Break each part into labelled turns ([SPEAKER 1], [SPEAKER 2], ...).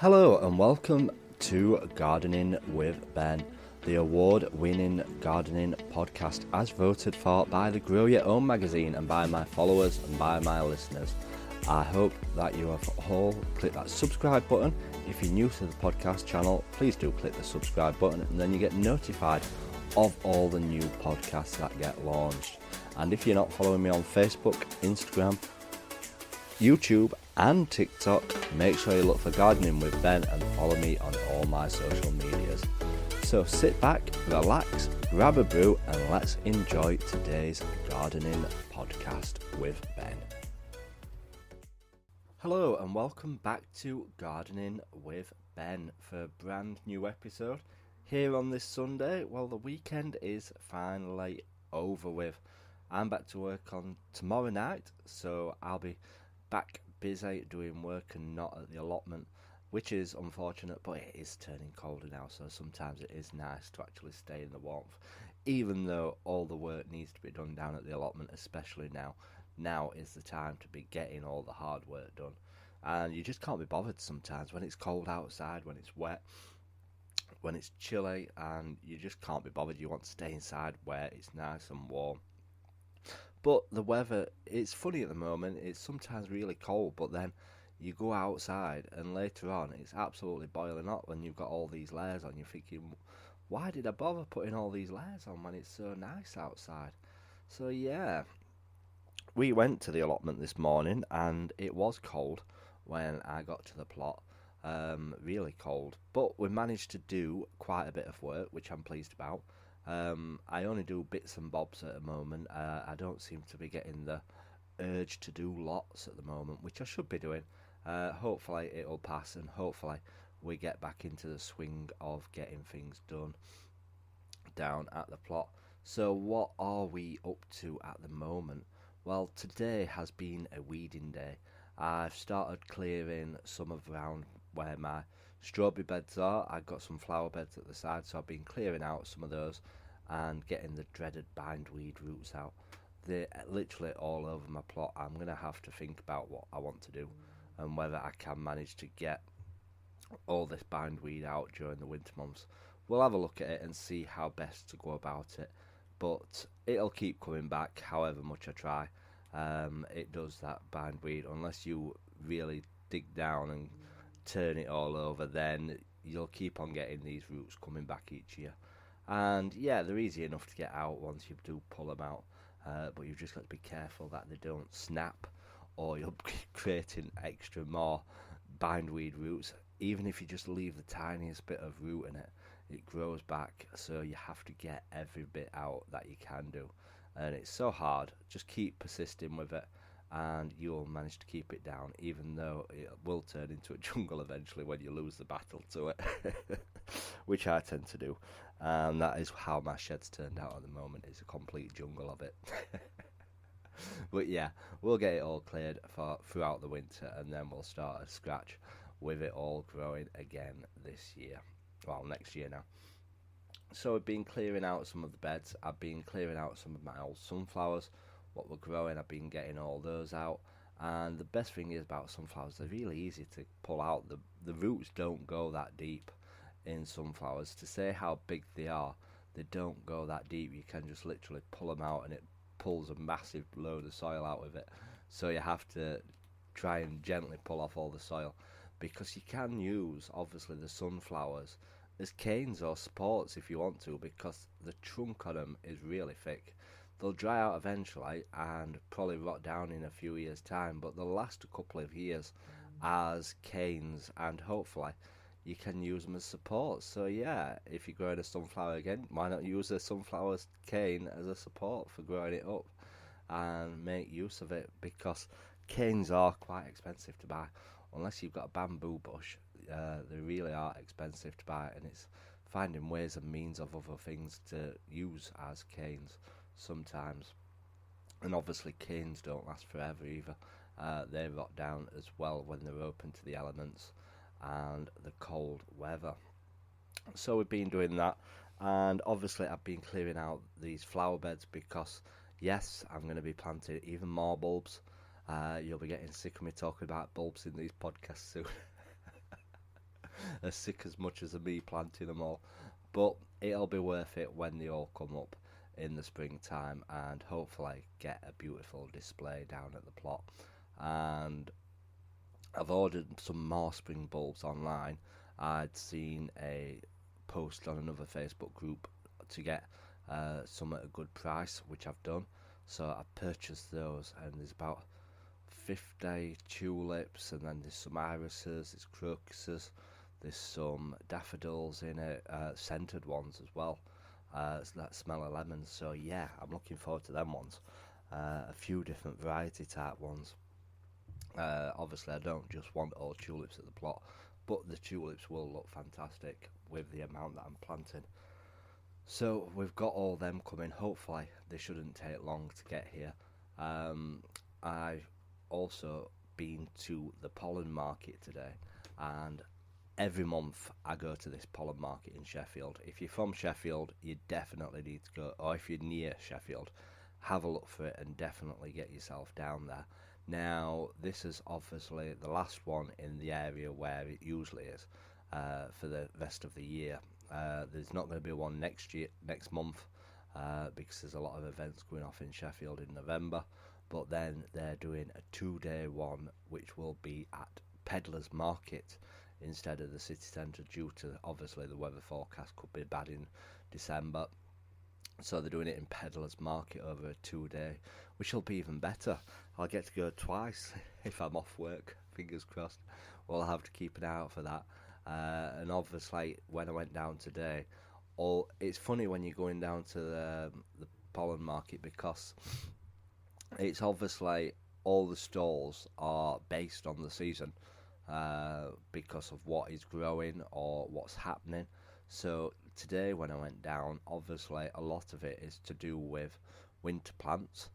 [SPEAKER 1] Hello and welcome to Gardening with Ben, the award-winning gardening podcast as voted for by the Grow Your Own magazine and by my followers and by my listeners. I hope that you have all clicked that subscribe button. If you're new to the podcast channel, please do click the subscribe button and then you get notified of all the new podcasts that get launched. And if you're not following me on Facebook, Instagram, YouTube and TikTok, make sure you look for Gardening with Ben and follow me on all my social medias. So sit back, relax, grab a brew and let's enjoy today's gardening podcast with Ben. Hello and welcome back to Gardening with Ben for a brand new episode here on this Sunday. Well, the weekend is finally over with. I'm back to work on tomorrow night, so I'll be back busy doing work and not at the allotment, which is unfortunate, but it is turning colder now, so sometimes it is nice to actually stay in the warmth, even though all the work needs to be done down at the allotment, especially now. Now is the time to be getting all the hard work done, and you just can't be bothered sometimes when it's cold outside, when it's wet, when it's chilly, and you just can't be bothered. You want to stay inside where it's nice and warm. But the weather, it's funny at the moment, it's sometimes really cold, but then you go outside and later on it's absolutely boiling hot when you've got all these layers on. You're thinking, why did I bother putting all these layers on when it's so nice outside? So yeah, we went to the allotment this morning and it was cold when I got to the plot, really cold, but we managed to do quite a bit of work, which I'm pleased about. I only do bits and bobs at the moment. I don't seem to be getting the urge to do lots at the moment, which I should be doing. Hopefully it'll pass and hopefully we get back into the swing of getting things done down at the plot. So what are we up to at the moment? Well, today has been a weeding day. I've started clearing some of around where my strawberry beds are. I've got some flower beds at the side, so I've been clearing out some of those and getting the dreaded bindweed roots out. They're literally all over my plot. I'm going to have to think about what I want to do and whether I can manage to get all this bindweed out during the winter months. We'll have a look at it and see how best to go about it, but it'll keep coming back however much I try. It does that bindweed, unless you really dig down and turn it all over, then you'll keep on getting these roots coming back each year. And yeah, they're easy enough to get out once you do pull them out, but you've just got to be careful that they don't snap or you'll be creating extra more bindweed roots. Even if you just leave the tiniest bit of root in it, it grows back, so you have to get every bit out that you can do, and it's so hard. Just keep persisting with it and you'll manage to keep it down, even though it will turn into a jungle eventually when you lose the battle to it, which I tend to do. And that is how my shed's turned out at the moment, is a complete jungle of it. But yeah, we'll get it all cleared for throughout the winter and then we'll start at scratch with it all growing again this year. Well, next year now. So I've been clearing out some of the beds. I've been clearing out some of my old sunflowers, what were growing. I've been getting all those out, and the best thing is about sunflowers, they're really easy to pull out. The roots don't go that deep in sunflowers. To say how big they are, they don't go that deep. You can just literally pull them out and it pulls a massive load of soil out with it, so you have to try and gently pull off all the soil, because you can use obviously the sunflowers as canes or supports if you want to, because the trunk on them is really thick. They'll dry out eventually and probably rot down in a few years' time, but they'll last a couple of years as canes, and hopefully you can use them as supports. So yeah, if you're growing a sunflower again, why not use a sunflower cane as a support for growing it up and make use of it, because canes are quite expensive to buy. Unless you've got a bamboo bush, they really are expensive to buy, and it's finding ways and means of other things to use as canes sometimes. And obviously canes don't last forever either. They rot down as well when they're open to the elements and the cold weather. So we've been doing that, and obviously I've been clearing out these flower beds because yes, I'm going to be planting even more bulbs. You'll be getting sick of me talking about bulbs in these podcasts soon. as sick as much as me planting them all. But it'll be worth it when they all come up in the springtime, and hopefully get a beautiful display down at the plot. And I've ordered some more spring bulbs online. I'd seen a post on another Facebook group to get some at a good price, which I've done. So I purchased those, and there's about 50 tulips, and then there's some irises, there's crocuses, there's some daffodils in it, scented ones as well. That smell of lemons. So yeah, I'm looking forward to them ones. A few different variety type ones. Obviously, I don't just want all tulips at the plot, but the tulips will look fantastic with the amount that I'm planting. So we've got all them coming. Hopefully, they shouldn't take long to get here. I've also been to the pollen market today, and every month I go to this pollen market in Sheffield. If you're from Sheffield, you definitely need to go, or if you're near Sheffield, have a look for it and definitely get yourself down there. Now, this is obviously the last one in the area where it usually is for the rest of the year. There's not going to be one next month, because there's a lot of events going off in Sheffield in November. But then they're doing a 2-day one, which will be at Pedlar's Market instead of the city centre, due to obviously the weather forecast could be bad in December. So they're doing it in Pedlar's Market over a 2-day, which will be even better. I'll get to go twice if I'm off work, fingers crossed. We'll have to keep an eye out for that. And obviously, when I went down today, it's funny when you're going down to the pollen market, because it's obviously all the stalls are based on the season, because of what is growing or what's happening. So today when I went down, obviously a lot of it is to do with winter plants,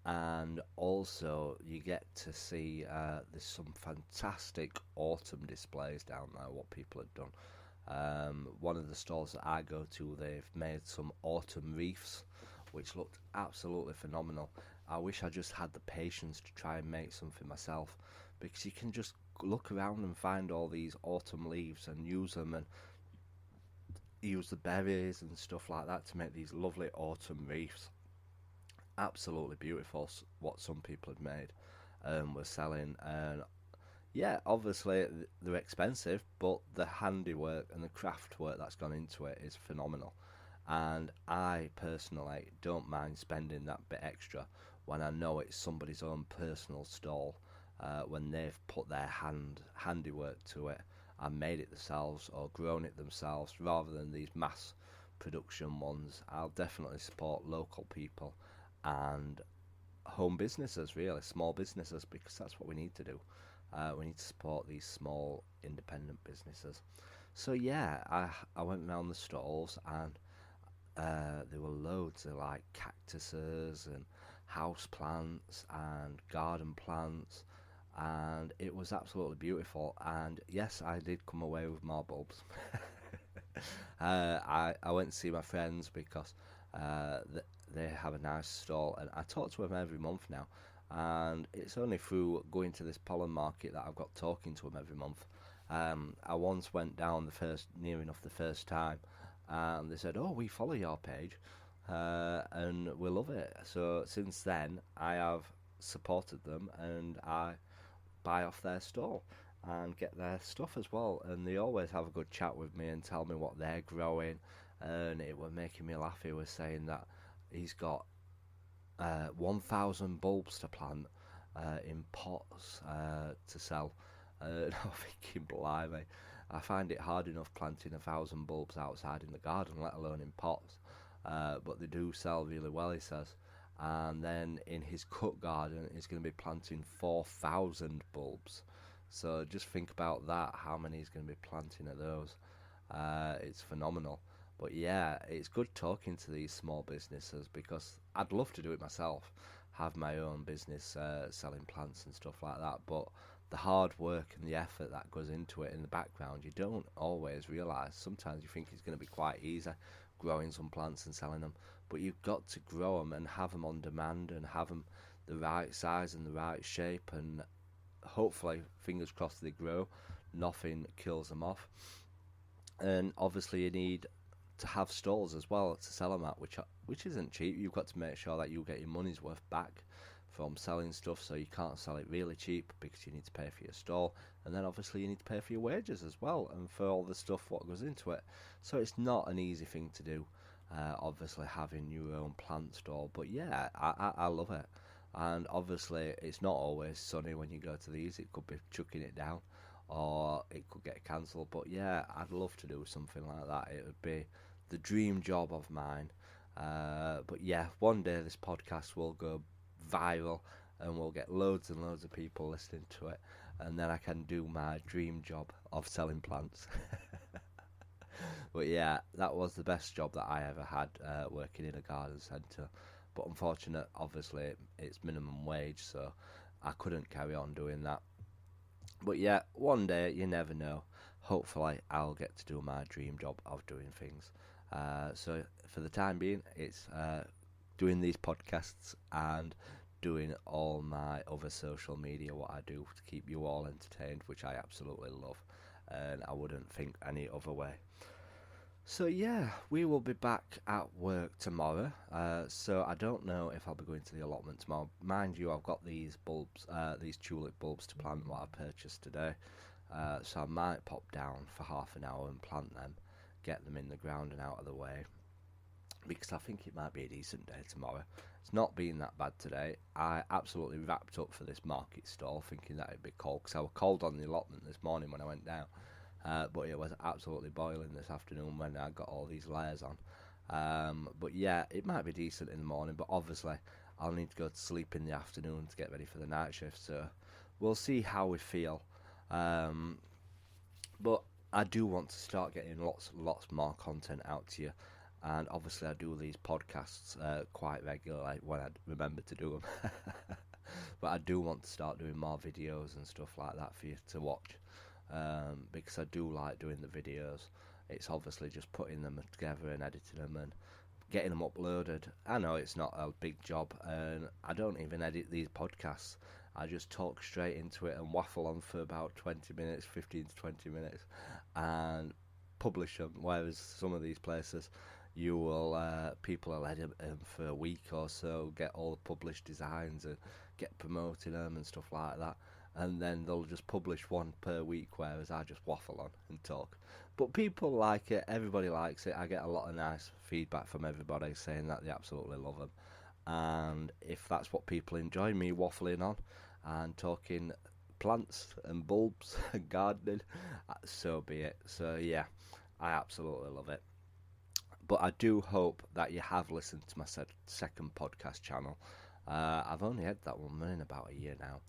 [SPEAKER 1] and also you get to see there's some fantastic autumn displays down there, what people have done. One of the stores that I go to, they've made some autumn wreaths which looked absolutely phenomenal. I wish I just had the patience to try and make something myself, because you can just look around and find all these autumn leaves and use them, and use the berries and stuff like that to make these lovely autumn wreaths. Absolutely beautiful what some people had made and were selling. And yeah, obviously they're expensive, but the handiwork and the craft work that's gone into it is phenomenal. And I personally don't mind spending that bit extra when I know it's somebody's own personal stall, when they've put their handiwork to it and made it themselves or grown it themselves, rather than these mass production ones. I'll definitely support local people and home businesses, really small businesses, because that's what we need to do. We need to support these small independent businesses. So yeah, I went around the stalls, and there were loads of like cactuses and house plants and garden plants, and it was absolutely beautiful. And yes, I did come away with more bulbs. I went to see my friends because they have a nice stall, and I talk to them every month now. And it's only through going to this pollen market that I've got talking to them every month. I once went down near enough the first time, and they said, "Oh, we follow your page, and we love it." So since then, I have supported them, and I buy off their stall and get their stuff as well. And they always have a good chat with me and tell me what they're growing. And it was making me laugh. He was saying that he's got 1,000 bulbs to plant in pots to sell. And I'm thinking, blimey, I find it hard enough planting 1,000 bulbs outside in the garden, let alone in pots. But they do sell really well, he says. And then in his cut garden, he's going to be planting 4,000 bulbs. So just think about that, how many he's going to be planting of those. It's phenomenal. But yeah, it's good talking to these small businesses, because I'd love to do it myself, have my own business selling plants and stuff like that. But the hard work and the effort that goes into it in the background, you don't always realise. Sometimes you think it's going to be quite easy growing some plants and selling them, but you've got to grow them and have them on demand and have them the right size and the right shape, and hopefully, fingers crossed, they grow, nothing kills them off. And obviously you need to have stalls as well to sell them at, which isn't cheap. You've got to make sure that you get your money's worth back from selling stuff, so you can't sell it really cheap because you need to pay for your stall, and then obviously you need to pay for your wages as well and for all the stuff what goes into it. So it's not an easy thing to do, obviously having your own plant store, but yeah, I love it. And obviously it's not always sunny when you go to these. It could be chucking it down or it could get cancelled, but yeah, I'd love to do something like that. It would be the dream job of mine. But yeah, one day this podcast will go viral and we'll get loads and loads of people listening to it, and then I can do my dream job of selling plants. But yeah, that was the best job that I ever had, working in a garden centre. But unfortunate, obviously it's minimum wage, so I couldn't carry on doing that. But yeah, one day, you never know, hopefully I'll get to do my dream job of doing things. So for the time being, it's doing these podcasts and doing all my other social media, what I do to keep you all entertained, which I absolutely love, and I wouldn't think any other way. So yeah, we will be back at work tomorrow. So I don't know if I'll be going to the allotment tomorrow. Mind you, I've got these bulbs, these tulip bulbs to plant what I purchased today. So I might pop down for half an hour and plant them, get them in the ground and out of the way, because I think it might be a decent day tomorrow. It's not been that bad today. I absolutely wrapped up for this market stall thinking that it'd be cold, because I was cold on the allotment this morning when I went down. But it was absolutely boiling this afternoon when I got all these layers on. But yeah, it might be decent in the morning, but obviously I'll need to go to sleep in the afternoon to get ready for the night shift, so we'll see how we feel. But I do want to start getting lots more content out to you, and obviously I do these podcasts quite regularly when I remember to do them. But I do want to start doing more videos and stuff like that for you to watch. Because I do like doing the videos. It's obviously just putting them together and editing them and getting them uploaded. I know it's not a big job, and I don't even edit these podcasts. I just talk straight into it and waffle on for about 20 minutes, 15 to 20 minutes, and publish them. Whereas some of these places, you will people will edit them for a week or so, get all the published designs and get promoting them and stuff like that, and then they'll just publish one per week, whereas I just waffle on and talk. But people like it, everybody likes it. I get a lot of nice feedback from everybody saying that they absolutely love them, and if that's what people enjoy, me waffling on and talking plants and bulbs and gardening, so be it. So yeah, I absolutely love it. But I do hope that you have listened to my second podcast channel. I've only had that one running about a year now.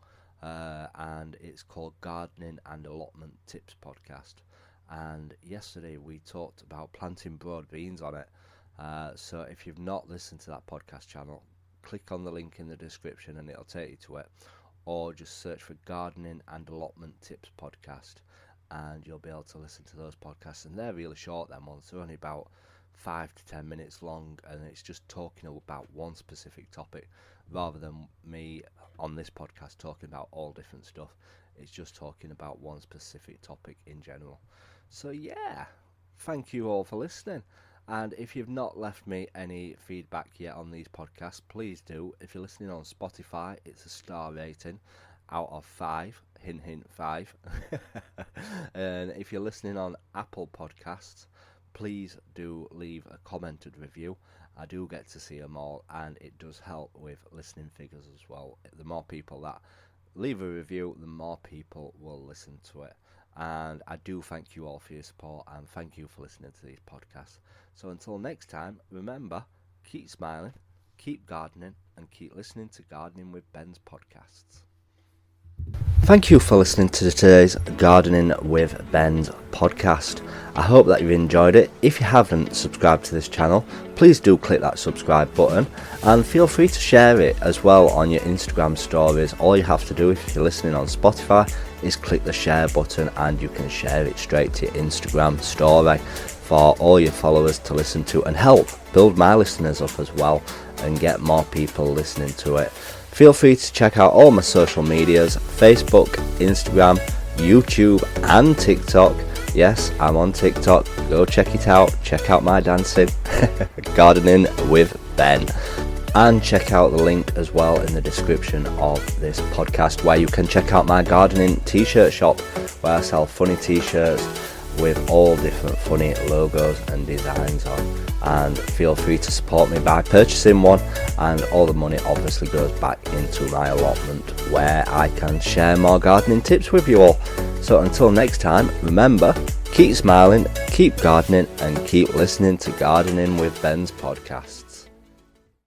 [SPEAKER 1] And it's called Gardening and Allotment Tips Podcast. And yesterday we talked about planting broad beans on it. So if you've not listened to that podcast channel, click on the link in the description and it'll take you to it. Or just search for Gardening and Allotment Tips Podcast, and you'll be able to listen to those podcasts. And they're really short, them ones. They're only about 5 to 10 minutes long, and it's just talking about one specific topic, rather than me on this podcast talking about all different stuff. It's just talking about one specific topic in general. So yeah, thank you all for listening, and if you've not left me any feedback yet on these podcasts, please do. If you're listening on Spotify, it's a star rating out of 5, hint hint 5. And if you're listening on Apple Podcasts, please do leave a commented review. I do get to see them all, and it does help with listening figures as well. The more people that leave a review, the more people will listen to it. And I do thank you all for your support, and thank you for listening to these podcasts. So until next time, remember, keep smiling, keep gardening, and keep listening to Gardening with Ben's podcasts. Thank you for listening to today's Gardening with Ben's podcast. I hope that you've enjoyed it. If you haven't subscribed to this channel, please do click that subscribe button, and feel free to share it as well on your Instagram stories. All you have to do if you're listening on Spotify is click the share button, and you can share it straight to your Instagram story for all your followers to listen to, and help build my listeners up as well and get more people listening to it. Feel free to check out all my social medias: Facebook, Instagram, YouTube and TikTok. Yes, I'm on TikTok. Go check it out. Check out my dancing. Gardening with Ben. And check out the link as well in the description of this podcast, where you can check out my gardening t-shirt shop, where I sell funny t-shirts with all different funny logos and designs on. And feel free to support me by purchasing one, and all the money obviously goes back into my allotment, where I can share more gardening tips with you all. So until next time, remember, keep smiling, keep gardening, and keep listening to Gardening with Ben's podcast.